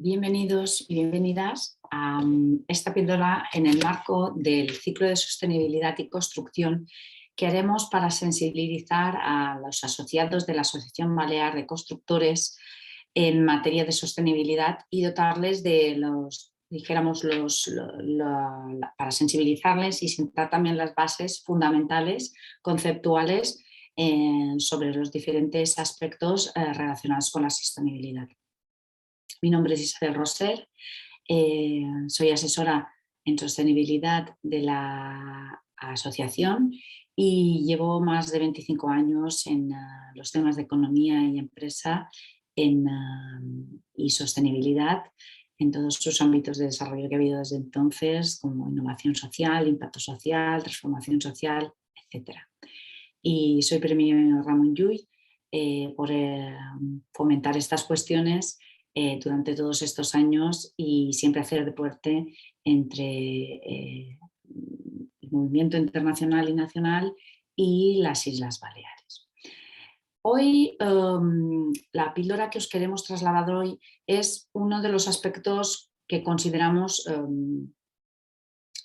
Bienvenidos y bienvenidas a esta píldora en el marco del ciclo de sostenibilidad y construcción que haremos para sensibilizar a los asociados de la Asociación Balear de Constructores en materia de sostenibilidad y dotarles de para sensibilizarles y sentar también las bases fundamentales, conceptuales, sobre los diferentes aspectos relacionados con la sostenibilidad. Mi nombre es Isabel Roser, soy asesora en sostenibilidad de la asociación y llevo más de 25 años en los temas de economía y empresa y sostenibilidad en todos sus ámbitos de desarrollo que ha habido desde entonces, como innovación social, impacto social, transformación social, etc. Y soy premio Ramon Llull por fomentar estas cuestiones durante todos estos años y siempre hacer deporte entre el movimiento internacional y nacional y las Islas Baleares. Hoy la píldora que os queremos trasladar hoy es uno de los aspectos que consideramos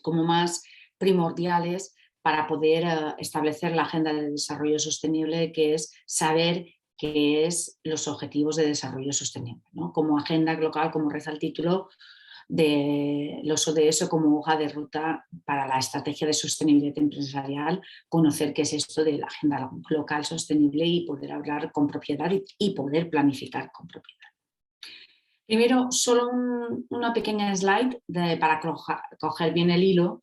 como más primordiales para poder establecer la agenda de desarrollo sostenible, que es saber qué es los objetivos de desarrollo sostenible, ¿no? Como agenda global, como reza el título, de los ODS como hoja de ruta para la estrategia de sostenibilidad empresarial, conocer qué es esto de la agenda local sostenible y poder hablar con propiedad y poder planificar con propiedad. Primero, solo una pequeña slide para coger bien el hilo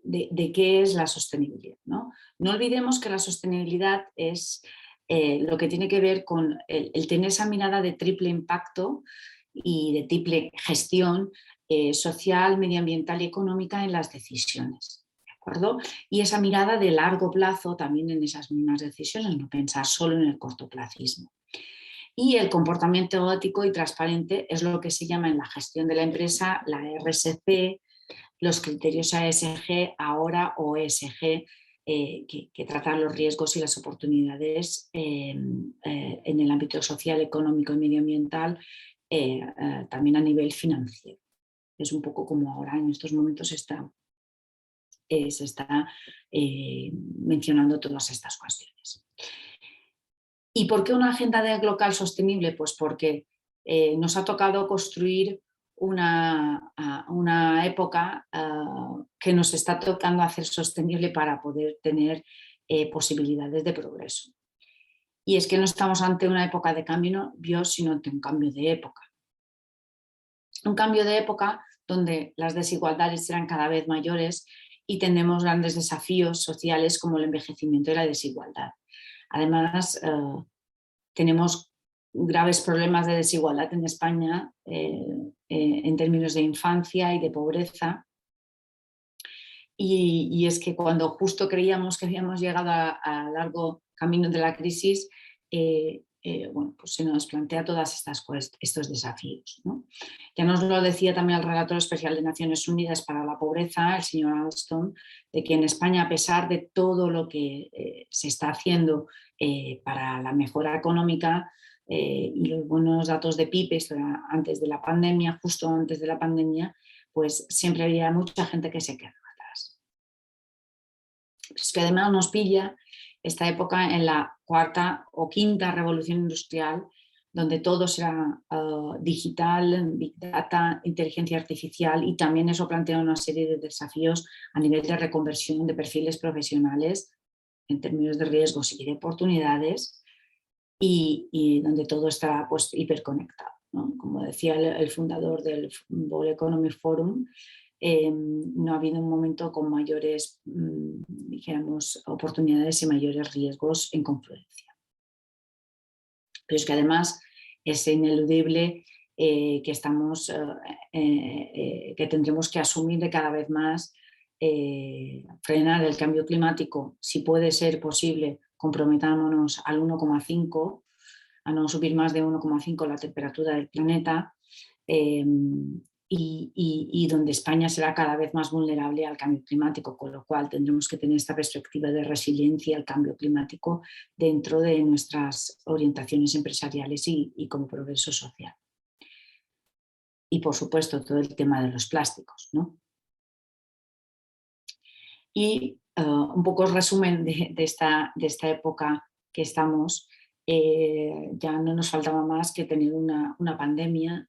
de qué es la sostenibilidad, ¿no? No olvidemos que la sostenibilidad es lo que tiene que ver con el tener esa mirada de triple impacto y de triple gestión social, medioambiental y económica en las decisiones. ¿De acuerdo? Y esa mirada de largo plazo también en esas mismas decisiones, no pensar solo en el cortoplacismo. Y el comportamiento ético y transparente es lo que se llama en la gestión de la empresa la RSC, los criterios ASG, ahora OSG, que tratan los riesgos y las oportunidades en el ámbito social, económico y medioambiental, también a nivel financiero. Es un poco como ahora en estos momentos se está mencionando todas estas cuestiones. ¿Y por qué una agenda local sostenible? Pues porque nos ha tocado construir una época que nos está tocando hacer sostenible para poder tener posibilidades de progreso. Y es que no estamos ante una época de cambio, sino ante un cambio de época. Un cambio de época donde las desigualdades serán cada vez mayores y tendremos grandes desafíos sociales como el envejecimiento y la desigualdad. Además, tenemos graves problemas de desigualdad en España en términos de infancia y de pobreza. Y es que cuando justo creíamos que habíamos llegado a largo camino de la crisis, bueno, pues se nos plantea todos estos desafíos, ¿no? Ya nos lo decía también el relator especial de Naciones Unidas para la pobreza, el señor Alston, de que en España, a pesar de todo lo que se está haciendo para la mejora económica y los buenos datos de PIB antes de la pandemia, justo antes de la pandemia, pues siempre había mucha gente que se quedaba atrás. Es que además nos pilla esta época en la cuarta o quinta revolución industrial, donde todo será digital, big data, inteligencia artificial, y también eso plantea una serie de desafíos a nivel de reconversión de perfiles profesionales en términos de riesgos y de oportunidades, y donde todo está pues hiperconectado, ¿no? Como decía el fundador del World Economic Forum, no ha habido un momento con mayores, dijéramos, oportunidades y mayores riesgos en confluencia. Pero es que además es ineludible que que tendremos que asumir de cada vez más frenar el cambio climático, si puede ser posible, comprometámonos al 1,5, a no subir más de 1,5 la temperatura del planeta, y donde España será cada vez más vulnerable al cambio climático, con lo cual tendremos que tener esta perspectiva de resiliencia al cambio climático dentro de nuestras orientaciones empresariales y como progreso social. Y por supuesto todo el tema de los plásticos, ¿no? Y un poco el resumen de esta época que estamos, ya no nos faltaba más que tener una pandemia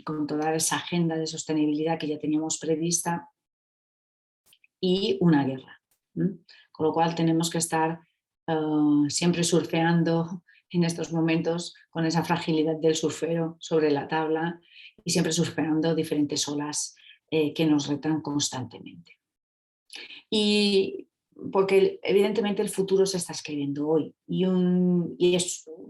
con toda esa agenda de sostenibilidad que ya teníamos prevista y una guerra. Con lo cual tenemos que estar siempre surfeando en estos momentos con esa fragilidad del surfero sobre la tabla y siempre surfeando diferentes olas que nos retan constantemente. Y porque evidentemente el futuro se está escribiendo hoy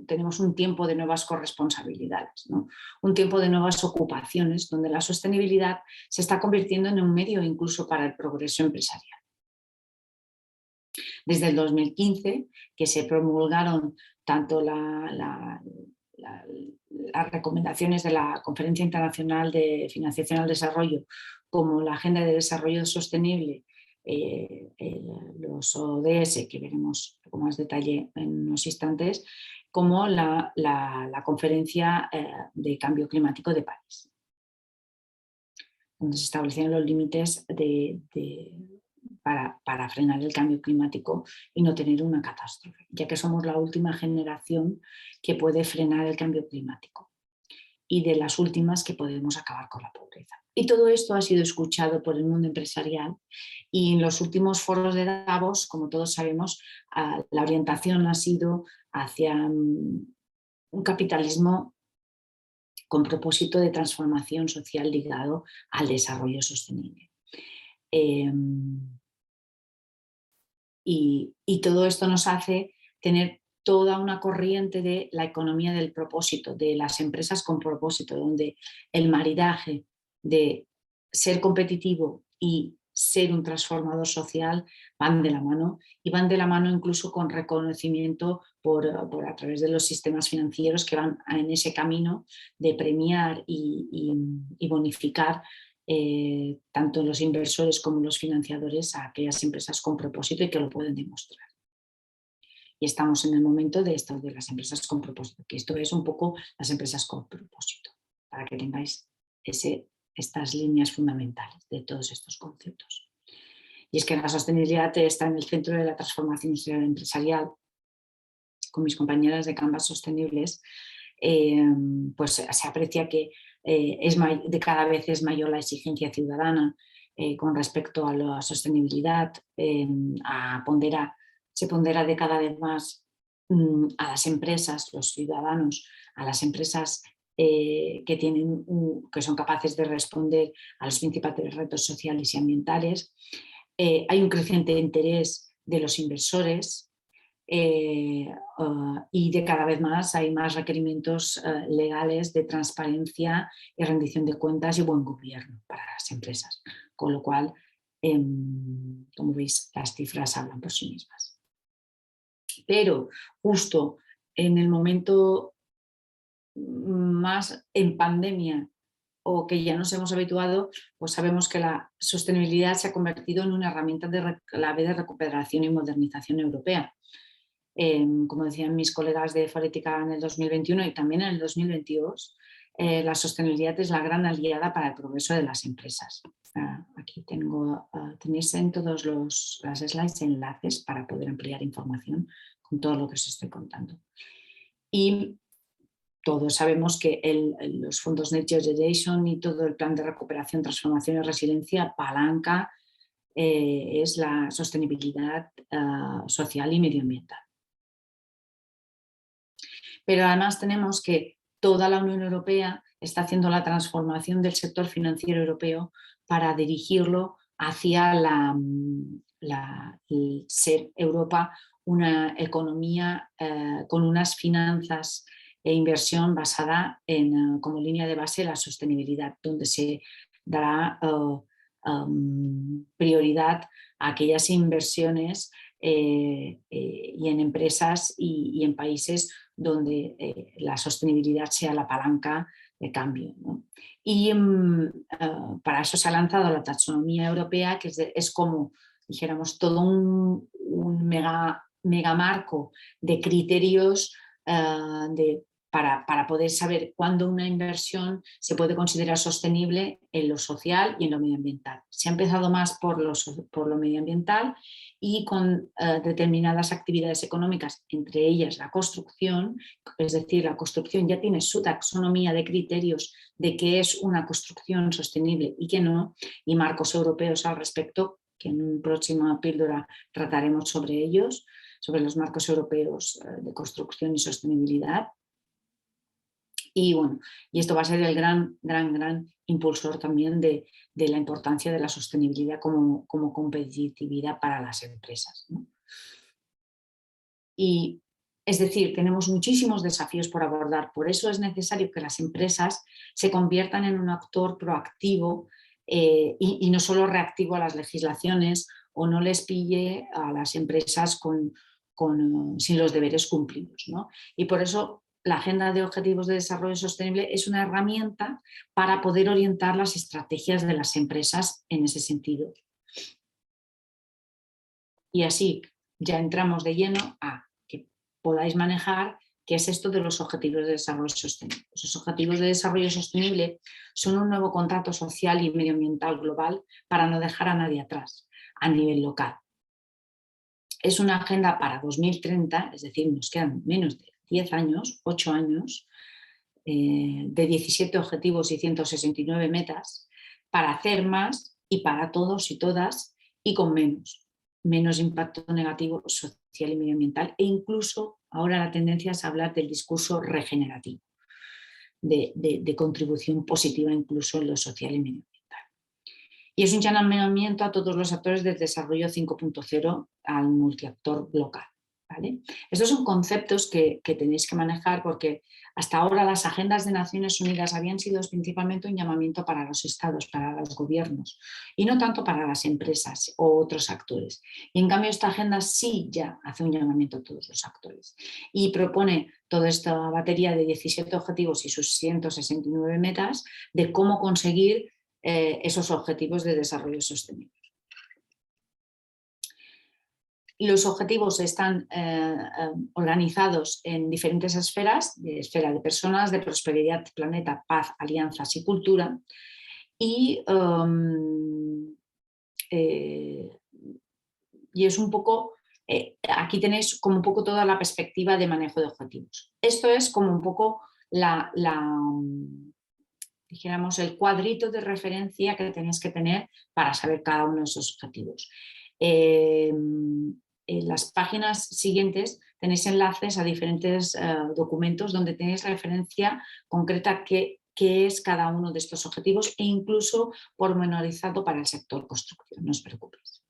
tenemos un tiempo de nuevas corresponsabilidades, ¿no? Un tiempo de nuevas ocupaciones donde la sostenibilidad se está convirtiendo en un medio incluso para el progreso empresarial. Desde el 2015, que se promulgaron tanto las recomendaciones de la Conferencia Internacional de Financiación al Desarrollo como la Agenda de Desarrollo Sostenible, los ODS, que veremos con más detalle en unos instantes, como la Conferencia de Cambio Climático de París, donde se establecieron los límites para frenar el cambio climático y no tener una catástrofe, ya que somos la última generación que puede frenar el cambio climático y de las últimas que podemos acabar con la pobreza. Y todo esto ha sido escuchado por el mundo empresarial y en los últimos foros de Davos, como todos sabemos, la orientación ha sido hacia un capitalismo con propósito de transformación social ligado al desarrollo sostenible. Y todo esto nos hace tener toda una corriente de la economía del propósito, de las empresas con propósito, donde el maridaje de ser competitivo y ser un transformador social van de la mano y van de la mano incluso con reconocimiento a través de los sistemas financieros que van en ese camino de premiar y bonificar tanto los inversores como los financiadores a aquellas empresas con propósito y que lo pueden demostrar. Y estamos en el momento de esto, de las empresas con propósito, que esto es un poco las empresas con propósito, para que tengáis estas líneas fundamentales de todos estos conceptos. Y es que la sostenibilidad está en el centro de la transformación empresarial. Con mis compañeras de Canvas Sostenibles, pues se aprecia que cada vez es mayor la exigencia ciudadana con respecto a la sostenibilidad, se pondera de cada vez más a las empresas, los ciudadanos, a las empresas que son capaces de responder a los principales retos sociales y ambientales. Hay un creciente interés de los inversores y de cada vez más hay más requerimientos legales de transparencia y rendición de cuentas y buen gobierno para las empresas, con lo cual, como veis, las cifras hablan por sí mismas. Pero justo en el momento más en pandemia o que ya nos hemos habituado, pues sabemos que la sostenibilidad se ha convertido en una herramienta clave de recuperación y modernización europea. Como decían mis colegas de Forética en el 2021 y también en el 2022, la sostenibilidad es la gran aliada para el progreso de las empresas. Aquí tenéis en todos las slides enlaces para poder ampliar información con todo lo que os estoy contando. Y todos sabemos que los fondos Next Generation y todo el plan de recuperación, transformación y resiliencia palanca es la sostenibilidad social y medioambiental. Pero además tenemos que toda la Unión Europea está haciendo la transformación del sector financiero europeo para dirigirlo hacia ser Europa una economía con unas finanzas e inversión basada como línea de base la sostenibilidad, donde se dará prioridad a aquellas inversiones y en empresas y en países donde la sostenibilidad sea la palanca de cambio, ¿no? Y para eso se ha lanzado la taxonomía europea, que es como, dijéramos, todo un mega marco de criterios para poder saber cuándo una inversión se puede considerar sostenible en lo social y en lo medioambiental. Se ha empezado más por lo medioambiental y con determinadas actividades económicas, entre ellas la construcción, es decir, la construcción ya tiene su taxonomía de criterios de qué es una construcción sostenible y qué no, y marcos europeos al respecto, que en una próxima píldora trataremos sobre ellos, sobre los marcos europeos de construcción y sostenibilidad. Y bueno, y esto va a ser el gran impulsor también de la importancia de la sostenibilidad como competitividad para las empresas, ¿no? Y es decir, tenemos muchísimos desafíos por abordar, por eso es necesario que las empresas se conviertan en un actor proactivo y no solo reactivo a las legislaciones, o no les pille a las empresas sin los deberes cumplidos, ¿no? Y por eso la Agenda de Objetivos de Desarrollo Sostenible es una herramienta para poder orientar las estrategias de las empresas en ese sentido. Y así ya entramos de lleno a que podáis manejar qué es esto de los Objetivos de Desarrollo Sostenible. Los Objetivos de Desarrollo Sostenible son un nuevo contrato social y medioambiental global para no dejar a nadie atrás a nivel local. Es una agenda para 2030, es decir, nos quedan menos de 10 años, 8 años, de 17 objetivos y 169 metas, para hacer más y para todos y todas y con menos impacto negativo social y medioambiental, e incluso ahora la tendencia es hablar del discurso regenerativo, de contribución positiva incluso en lo social y medioambiental. Y es un llamamiento a todos los actores del desarrollo 5.0 al multiactor local, ¿vale? Estos son conceptos que tenéis que manejar, porque hasta ahora las agendas de Naciones Unidas habían sido principalmente un llamamiento para los estados, para los gobiernos, y no tanto para las empresas o otros actores. Y en cambio esta agenda sí ya hace un llamamiento a todos los actores y propone toda esta batería de 17 objetivos y sus 169 metas de cómo conseguir esos objetivos de desarrollo sostenible. Los objetivos están organizados en diferentes esferas, de esfera de personas, de prosperidad, planeta, paz, alianzas y cultura. Y es un poco, aquí tenéis como un poco toda la perspectiva de manejo de objetivos. Esto es como un poco dijéramos, el cuadrito de referencia que tenéis que tener para saber cada uno de esos objetivos. En las páginas siguientes tenéis enlaces a diferentes documentos donde tenéis referencia concreta qué es cada uno de estos objetivos, e incluso pormenorizado para el sector construcción, no os preocupéis.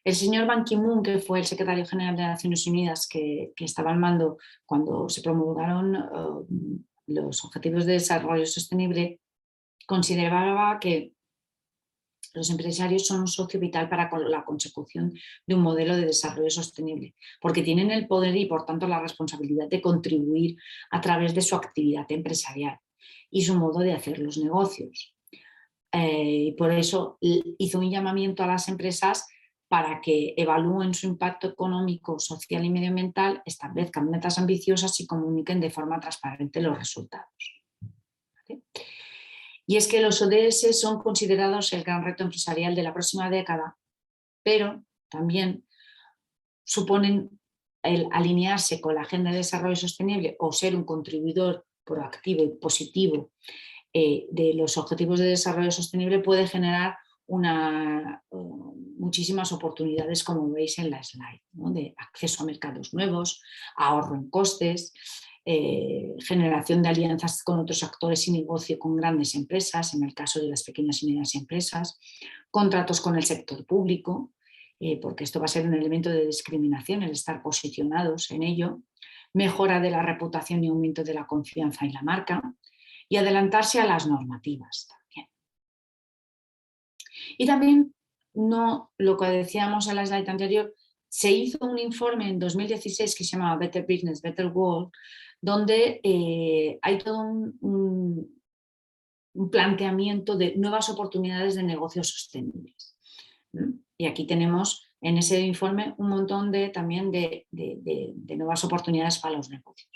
El señor Ban Ki-moon, que fue el secretario general de Naciones Unidas, que estaba al mando cuando se promulgaron los Objetivos de Desarrollo Sostenible, consideraba que los empresarios son un socio vital para la consecución de un modelo de desarrollo sostenible, porque tienen el poder y por tanto la responsabilidad de contribuir a través de su actividad empresarial y su modo de hacer los negocios. Y por eso hizo un llamamiento a las empresas para que evalúen su impacto económico, social y medioambiental, establezcan metas ambiciosas y comuniquen de forma transparente los resultados. ¿Vale? Y es que los ODS son considerados el gran reto empresarial de la próxima década, pero también suponen el alinearse con la Agenda de Desarrollo Sostenible o ser un contribuidor proactivo y positivo de los Objetivos de Desarrollo Sostenible puede generar muchísimas oportunidades, como veis en la slide, ¿no? De acceso a mercados nuevos, ahorro en costes, generación de alianzas con otros actores y negocio con grandes empresas, en el caso de las pequeñas y medianas empresas, contratos con el sector público, porque esto va a ser un elemento de discriminación, el estar posicionados en ello, mejora de la reputación y aumento de la confianza en la marca, y adelantarse a las normativas también. Y también, lo que decíamos en la slide anterior, se hizo un informe en 2016 que se llamaba Better Business, Better World, donde hay todo un planteamiento de nuevas oportunidades de negocios sostenibles. Y aquí tenemos en ese informe un montón también de nuevas oportunidades para los negocios.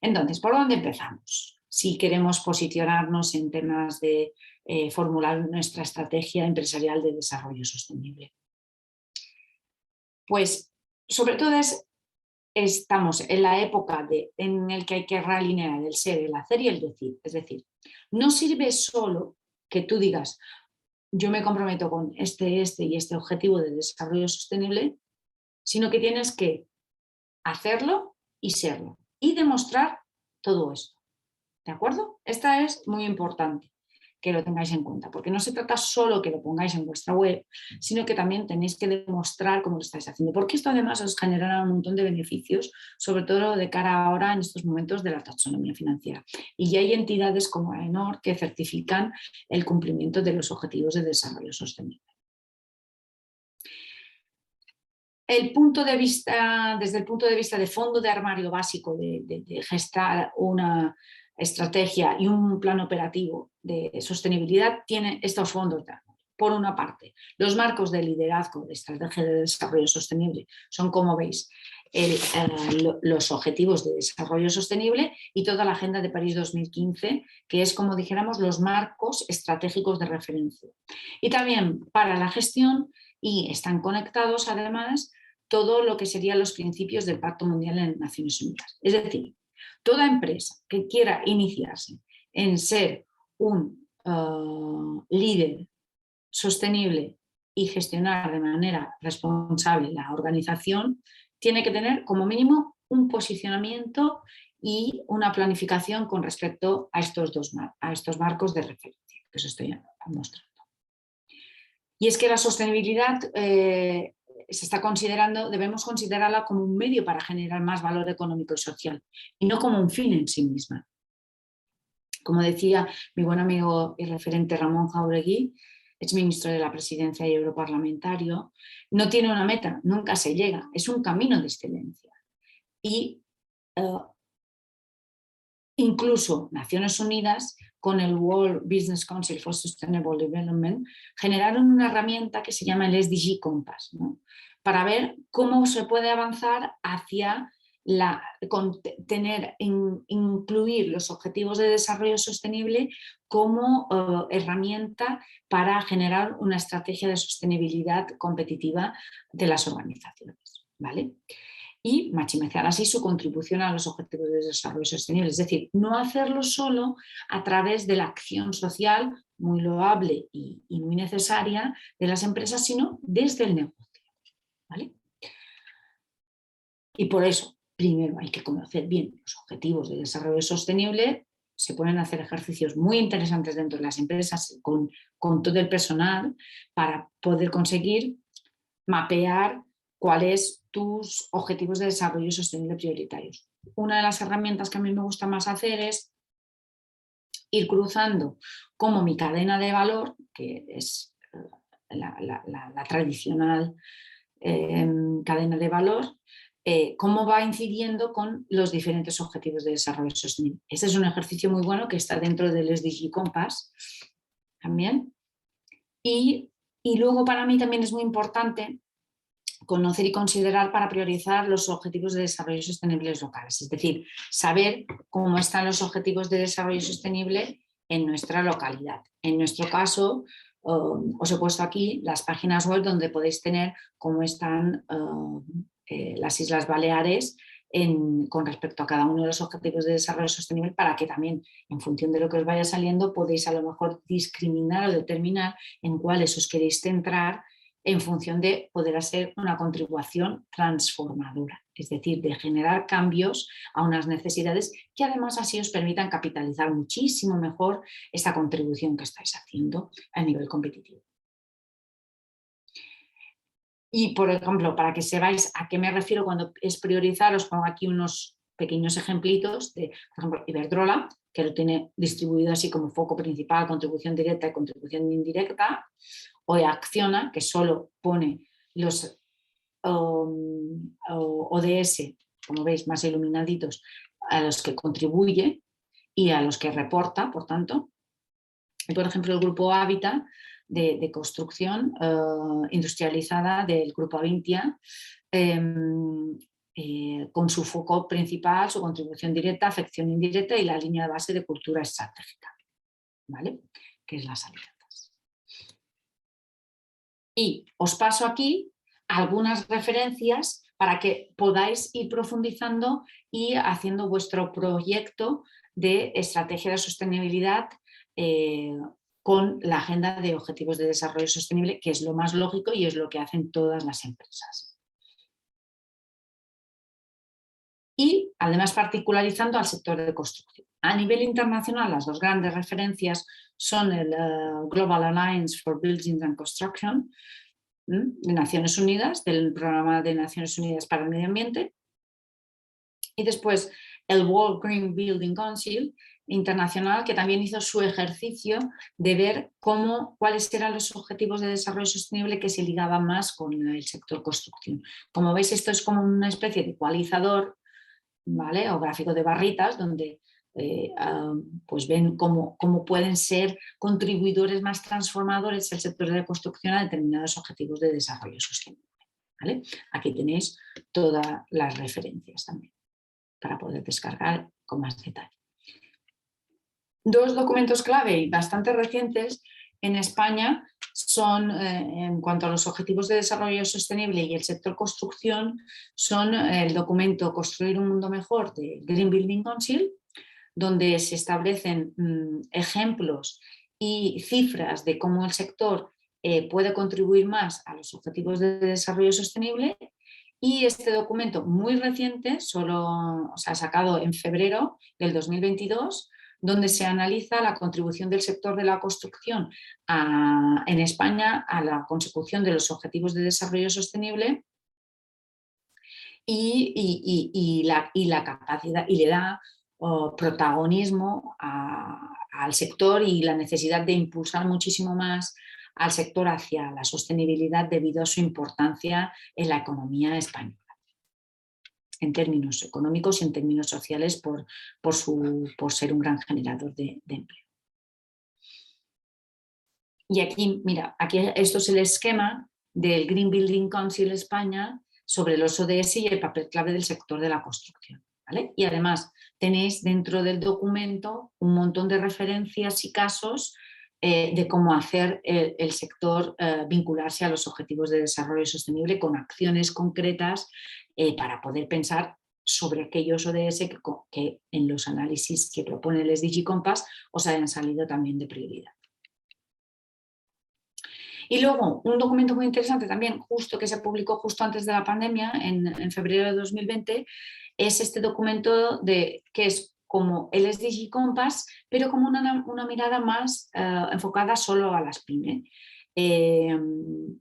Entonces, ¿por dónde empezamos? Si queremos posicionarnos en temas de formular nuestra estrategia empresarial de desarrollo sostenible. Pues sobre todo estamos en la época en la que hay que realinear el ser, el hacer y el decir. Es decir, no sirve solo que tú digas, yo me comprometo con este y este objetivo de desarrollo sostenible, sino que tienes que hacerlo y serlo y demostrar todo esto. ¿De acuerdo? Esta es muy importante que lo tengáis en cuenta, porque no se trata solo que lo pongáis en vuestra web, sino que también tenéis que demostrar cómo lo estáis haciendo, porque esto además os generará un montón de beneficios, sobre todo de cara ahora en estos momentos de la taxonomía financiera. Y ya hay entidades como AENOR que certifican el cumplimiento de los objetivos de desarrollo sostenible. Desde el punto de vista de fondo de armario básico, de gestar una estrategia y un plan operativo de sostenibilidad, tiene estos fondos de armario. Por una parte, los marcos de liderazgo de estrategia de desarrollo sostenible son, como veis, los objetivos de desarrollo sostenible y toda la Agenda de París 2015, que es, como dijéramos, los marcos estratégicos de referencia. Y también para la gestión, y están conectados además todo lo que serían los principios del Pacto Mundial de Naciones Unidas. Es decir, toda empresa que quiera iniciarse en ser un líder sostenible y gestionar de manera responsable la organización, tiene que tener como mínimo un posicionamiento y una planificación con respecto a estos marcos de referencia que os estoy mostrando. Y es que la sostenibilidad se está considerando, debemos considerarla como un medio para generar más valor económico y social y no como un fin en sí misma. Como decía mi buen amigo y referente Ramón Jáuregui, exministro de la Presidencia y europarlamentario, no tiene una meta, nunca se llega, es un camino de excelencia. Y incluso Naciones Unidas, con el World Business Council for Sustainable Development, generaron una herramienta que se llama el SDG Compass, ¿no? Para ver cómo se puede avanzar hacia incluir los objetivos de desarrollo sostenible como herramienta para generar una estrategia de sostenibilidad competitiva de las organizaciones, ¿vale? Y maximizar así su contribución a los objetivos de desarrollo sostenible. Es decir, no hacerlo solo a través de la acción social muy loable y muy necesaria de las empresas, sino desde el negocio, ¿vale? Y por eso, primero hay que conocer bien los objetivos de desarrollo sostenible. Se pueden hacer ejercicios muy interesantes dentro de las empresas con todo el personal para poder conseguir mapear cuáles tus objetivos de desarrollo sostenible prioritarios. Una de las herramientas que a mí me gusta más hacer es ir cruzando como mi cadena de valor, que es la tradicional cadena de valor, cómo va incidiendo con los diferentes objetivos de desarrollo sostenible. Este es un ejercicio muy bueno que está dentro del SDG Compass también. Y luego para mí también es muy importante conocer y considerar para priorizar los objetivos de desarrollo sostenibles locales, es decir, saber cómo están los objetivos de desarrollo sostenible en nuestra localidad. En nuestro caso, os he puesto aquí las páginas web donde podéis tener cómo están las Islas Baleares con respecto a cada uno de los objetivos de desarrollo sostenible, para que también, en función de lo que os vaya saliendo, podéis a lo mejor discriminar o determinar en cuáles os queréis centrar en función de poder hacer una contribución transformadora, es decir, de generar cambios a unas necesidades que además así os permitan capitalizar muchísimo mejor esta contribución que estáis haciendo a nivel competitivo. Y, por ejemplo, para que sepáis a qué me refiero cuando es priorizar, os pongo aquí unos pequeños ejemplitos de, por ejemplo, Iberdrola, que lo tiene distribuido así como foco principal, contribución directa y contribución indirecta, o Acciona, que solo pone los ODS, como veis, más iluminaditos, a los que contribuye, y a los que reporta, por tanto. Y, por ejemplo, el grupo Habitat de construcción industrializada del grupo Avintia, con su foco principal, su contribución directa, afección indirecta y la línea de base de cultura estratégica, ¿vale? Que es las alianzas. Y os paso aquí algunas referencias para que podáis ir profundizando y haciendo vuestro proyecto de estrategia de sostenibilidad con la agenda de objetivos de desarrollo sostenible, que es lo más lógico y es lo que hacen todas las empresas. Y además particularizando al sector de construcción. A nivel internacional, las dos grandes referencias son el Global Alliance for Buildings and Construction de Naciones Unidas, del Programa de Naciones Unidas para el Medio Ambiente, y después el World Green Building Council internacional, que también hizo su ejercicio de ver cuáles eran los objetivos de desarrollo sostenible que se ligaban más con el sector construcción. Como veis, esto es como una especie de ecualizador, ¿vale? O gráfico de barritas, donde pues ven cómo pueden ser contribuidores más transformadores el sector de la construcción a determinados objetivos de desarrollo sostenible, ¿vale? Aquí tenéis todas las referencias también para poder descargar con más detalle. Dos documentos clave y bastante recientes en España son, en cuanto a los objetivos de desarrollo sostenible y el sector construcción, son el documento Construir un mundo mejor de Green Building Council, donde se establecen ejemplos y cifras de cómo el sector puede contribuir más a los objetivos de desarrollo sostenible. Y este documento muy reciente, solo se ha sacado en febrero del 2022, donde se analiza la contribución del sector de la construcción en España a la consecución de los objetivos de desarrollo sostenible y la capacidad, y le da protagonismo al sector y la necesidad de impulsar muchísimo más al sector hacia la sostenibilidad debido a su importancia en la economía española, en términos económicos y en términos sociales por ser un gran generador de empleo. Y aquí, mira, aquí esto es el esquema del Green Building Council España sobre los ODS y el papel clave del sector de la construcción, ¿vale? Y además tenéis dentro del documento un montón de referencias y casos de cómo hacer el sector vincularse a los objetivos de desarrollo sostenible con acciones concretas para poder pensar sobre aquellos ODS que en los análisis que propone el SDG Compass os hayan salido también de prioridad. Y luego, un documento muy interesante también, justo que se publicó justo antes de la pandemia, en febrero de 2020, es este documento que es como el SDG Compass, pero como una mirada más enfocada solo a las pymes,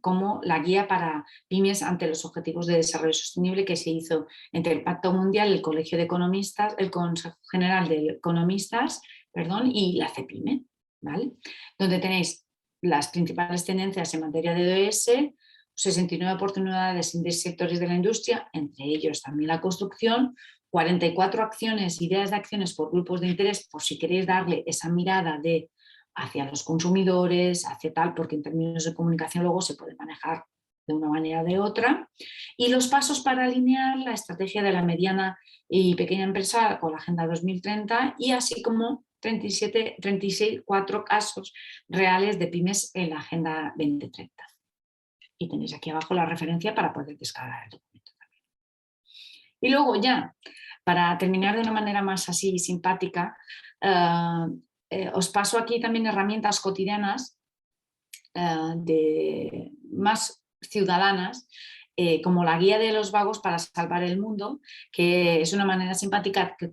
como la guía para pymes ante los objetivos de desarrollo sostenible que se hizo entre el Pacto Mundial, el Colegio de Economistas, el Consejo General de Economistas, y la CEPIME, ¿vale? Donde tenéis las principales tendencias en materia de ODS, 69 oportunidades en 10 sectores de la industria, entre ellos también la construcción, 44 acciones, ideas de acciones por grupos de interés, por si queréis darle esa mirada hacia los consumidores, hacia tal, porque en términos de comunicación luego se puede manejar de una manera o de otra, y los pasos para alinear la estrategia de la mediana y pequeña empresa con la Agenda 2030 y así como 4 casos reales de pymes en la Agenda 2030. Y tenéis aquí abajo la referencia para poder descargar el documento también. Y luego ya, para terminar de una manera más así simpática, os paso aquí también herramientas cotidianas más ciudadanas, como la guía de los vagos para salvar el mundo, que es una manera simpática que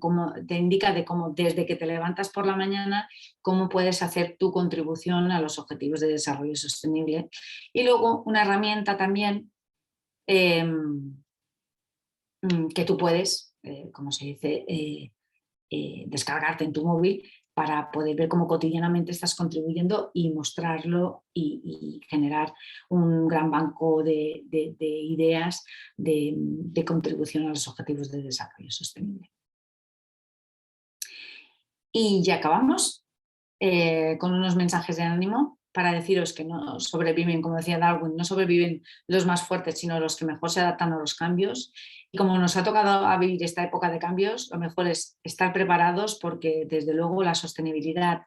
te indica de cómo desde que te levantas por la mañana, cómo puedes hacer tu contribución a los objetivos de desarrollo sostenible. Y luego una herramienta también que tú puedes, como se dice, descargarte en tu móvil para poder ver cómo cotidianamente estás contribuyendo y mostrarlo y generar un gran banco de ideas de contribución a los objetivos de desarrollo sostenible. Y ya acabamos con unos mensajes de ánimo para deciros que no sobreviven, como decía Darwin, no sobreviven los más fuertes, sino los que mejor se adaptan a los cambios. Y como nos ha tocado a vivir esta época de cambios, lo mejor es estar preparados porque desde luego la sostenibilidad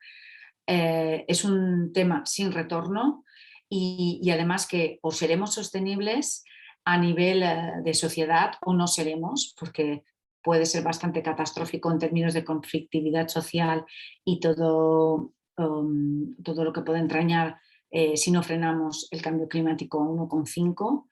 es un tema sin retorno y además que o seremos sostenibles a nivel de sociedad o no seremos, porque puede ser bastante catastrófico en términos de conflictividad social y todo lo que puede entrañar si no frenamos el cambio climático a 1,5.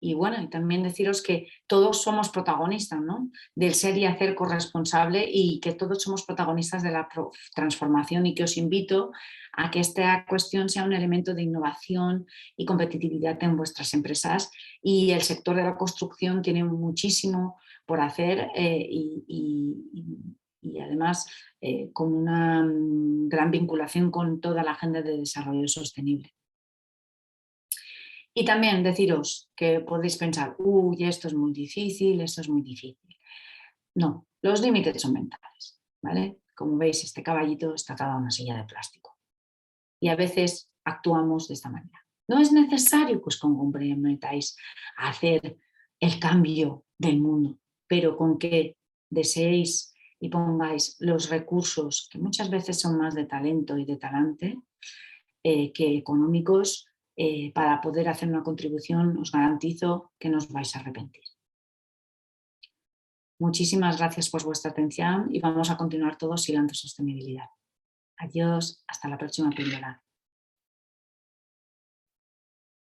Y bueno, y también deciros que todos somos protagonistas, ¿no?, del ser y hacer corresponsable y que todos somos protagonistas de la transformación y que os invito a que esta cuestión sea un elemento de innovación y competitividad en vuestras empresas y el sector de la construcción tiene muchísimo por hacer y además con una gran vinculación con toda la agenda de desarrollo sostenible. Y también deciros que podéis pensar, uy, esto es muy difícil, esto es muy difícil. No, los límites son mentales, ¿vale? Como veis, este caballito está atado a una silla de plástico y a veces actuamos de esta manera. No es necesario que os comprometáis a hacer el cambio del mundo, pero con que deseéis y pongáis los recursos, que muchas veces son más de talento y de talante que económicos, para poder hacer una contribución, os garantizo que no os vais a arrepentir. Muchísimas gracias por vuestra atención y vamos a continuar todos hilando sostenibilidad. Adiós, hasta la próxima píldora.